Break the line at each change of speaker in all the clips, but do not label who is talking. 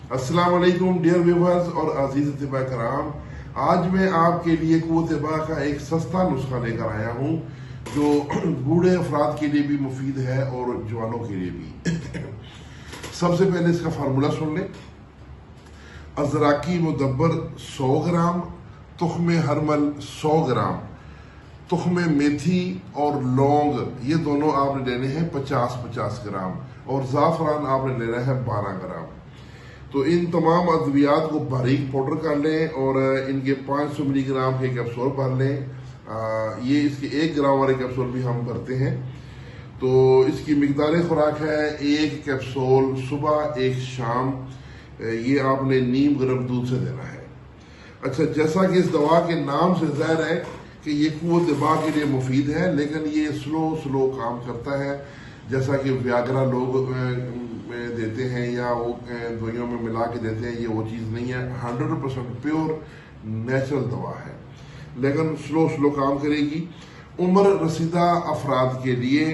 अस्सलाम वालेकुम dear viewers और अजीज तिबा कराम। आज मैं आपके लिए कुव्वत तिबा का एक सस्ता नुस्खा लेकर आया हूँ जो बूढ़े अफराद के लिए भी मुफीद है और जवानों के लिए भी। सबसे पहले इसका फार्मूला सुन लें। अजराकी मुदब्बर 100 ग्राम, तुख्म हरमल 100 ग्राम, तुख्म मेथी और लौंग ये दोनों आपने लेने हैं 50-50 ग्राम, और ज़ाफ़रान आपने लेना है 12 ग्राम। तो इन तमाम अद्वियात को बारीक पाउडर कर लें और इनके 500 मिलीग्राम के कैप्सूल भर लें। ये इसके 1 ग्राम वाले कैप्सूल भी हम भरते हैं। तो इसकी मिकदार खुराक है 1 कैप्सूल सुबह 1 शाम। ये आपने नीम गर्म दूध से देना है। अच्छा, जैसा कि इस दवा के नाम से ज़ाहिर है कि ये कुव्वत तिबा के लिए मुफीद है, लेकिन ये स्लो काम करता है। जैसा कि व्याग्रा लोग देते हैं या वो दवाइयों में मिला के देते हैं, ये वो चीज़ नहीं है। 100% प्योर नेचुरल दवा है, लेकिन स्लो काम करेगी। उम्र रसीदा अफराद के लिए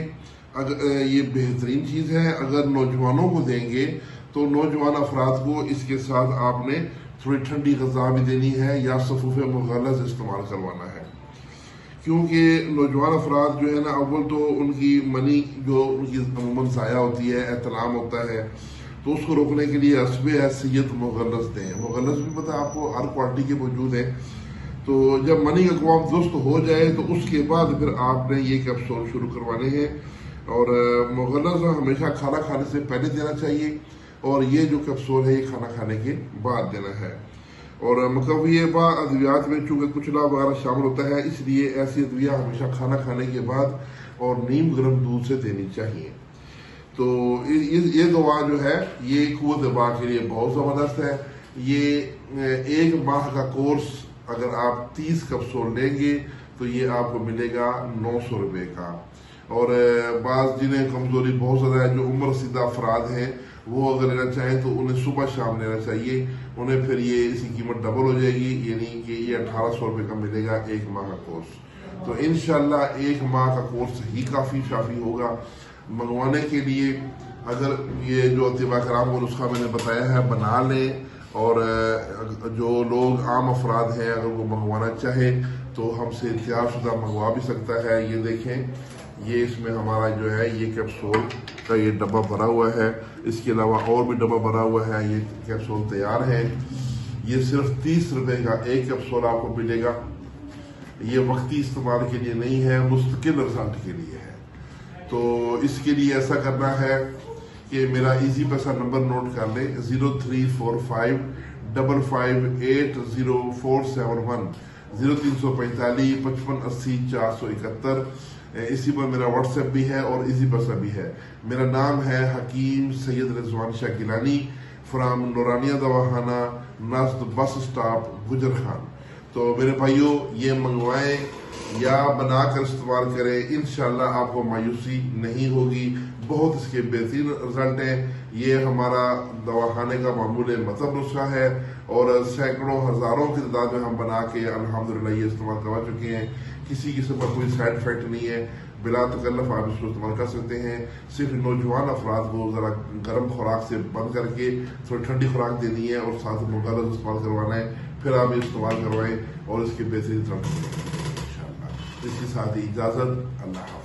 अगर ये बेहतरीन चीज़ है। अगर नौजवानों को देंगे तो नौजवान अफराद को इसके साथ आपने थोड़ी ठंडी ग़िज़ा भी देनी है या सफ़ूफ़ मुग़ल्लज़ इस्तेमाल करवाना है, क्योंकि नौजवान अफराद जो है ना, अव्वल तो उनकी मनी जो उनकी अमूमन ज़ाया होती है, एहतलाम होता है, तो उसको रोकने के लिए हस्बे हैसियत मुग़ल्लज़ दें। मुग़ल्लज़ भी पता आपको हर क्वालिटी के मौजूद है। तो जब मनी का क़वाम दुरुस्त हो जाए तो उसके बाद फिर आपने ये कैप्सूल शुरू करवाने हैं। और मुग़ल्लज़ हमेशा खाना खाने से पहले देना चाहिए, और ये जो कैप्सूल है ये खाना खाने के बाद देना है। और मुकव्विया अद्वियात में चूँकि कुचला वगैरह शामिल होता है, इसलिए ऐसी अद्विया हमेशा खाना खाने के बाद और नीम गर्म दूध से देनी चाहिए। तो ये दवा जो है ये कुव्वत तिबा के लिए बहुत ज़बरदस्त है। ये 1 माह का कोर्स अगर आप 30 कैप्सूल लेंगे तो ये आपको मिलेगा 900 रुपये का। और बाज़ जिन्हें कमज़ोरी बहुत ज़्यादा है, जो उम्र रसीदा अफराद हैं, वो अगर लेना चाहें तो उन्हें सुबह शाम लेना चाहिए। उन्हें फिर ये इसकी कीमत डबल हो जाएगी, यानी कि ये 1800 रुपये का मिलेगा 1 माह का कोर्स। तो इंशाल्लाह 1 माह का कोर्स ही काफ़ी होगा मंगवाने के लिए। अगर ये जो तिबा कराम को नुस्खा मैंने बताया है बना लें, और जो लोग आम अफराद हैं अगर वो मंगवाना चाहे तो हमसे तैयारशुदा मंगवा भी सकता है। ये देखें, ये इसमें हमारा जो है ये कैप्सूल का ये डब्बा भरा हुआ है। इसके अलावा और भी डब्बा भरा हुआ है। ये कैप्सूल तैयार है। ये सिर्फ 30 रुपये का 1 कैप्सूल आपको मिलेगा। ये वक्ती इस्तेमाल के लिए नहीं है, मुस्तकिल रिजल्ट के लिए है। तो इसके लिए ऐसा करना है कि मेरा इजी पैसा नंबर नोट कर लें, 0345 558 0471, 0345 55 80 471। इसी पर मेरा व्हाट्सएप भी है और इजी पैसा भी है। मेरा नाम है हकीम सैयद रिजवान शाह गिलानी फ्राम नूरानिया दवाखाना, नज़द बस स्टॉप, गुजर खान। तो मेरे भाइयों, ये मंगवाएं या बनाकर इस्तेमाल करें, इंशाल्लाह आपको मायूसी नहीं होगी। बहुत इसके बेहतरीन रिजल्ट हैं। ये हमारा दवाखाने का मामूल मतलब नुस्खा है, और सैकड़ों हज़ारों की तादाद में हम बना के अल्हम्दुलिल्लाह ये इस्तेमाल करवा चुके हैं। किसी किस्म का कोई साइड इफेक्ट नहीं है। बिला तकल्लुफ़ आप इसको इस्तेमाल कर सकते हैं। सिर्फ नौजवान अफराद को ज़रा गर्म खुराक से बंद करके थोड़ी ठंडी खुराक देनी है और साथ मुग़ल्लज़ इस्तेमाल करवाना है। फिर आप ये इस्तेमाल करवाएं और इसके बेहतरीन रिजल्ट इंशाअल्लाह। इसके साथ ही इजाज़त, अल्लाह हाफ़िज़।